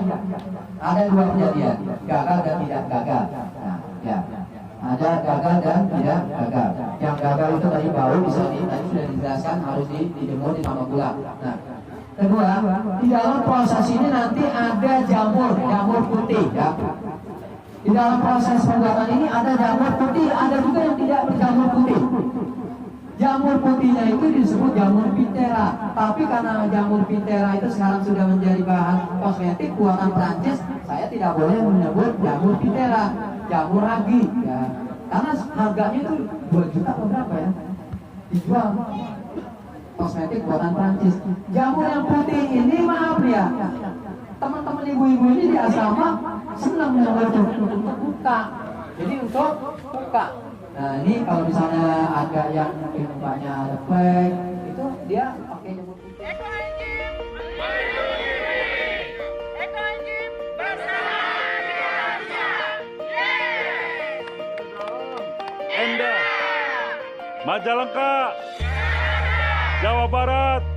F: Ada 2 kejadian, gagal dan tidak gagal. Nah ya, ada gagal dan tidak gagal. Yang gagal itu tadi bau, bisa tadi sudah dijelaskan harus dijemur di bawah gula. Nah kedua, di dalam proses ini nanti ada jamur putih ya. Di dalam proses pembuatan ini ada jamur putih, ada juga yang tidak berjamur putih. Jamur putihnya itu disebut jamur Pithera. Tapi karena jamur Pithera itu sekarang sudah menjadi bahan kosmetik buatan Prancis, saya tidak boleh menyebut jamur Pithera, jamur ragi ya. Karena harganya itu 2 juta atau berapa ya? Dijual kosmetik buatan Prancis. Jamur yang putih ini maaf ya, teman-teman ibu-ibu ini di asrama senang mendengar untuk buka. Jadi untuk buka. Nah ini kalau misalnya ada yang mukanya ada flek, itu dia pakai jamur putih.
L: Enda Majalengka, Jawa Barat.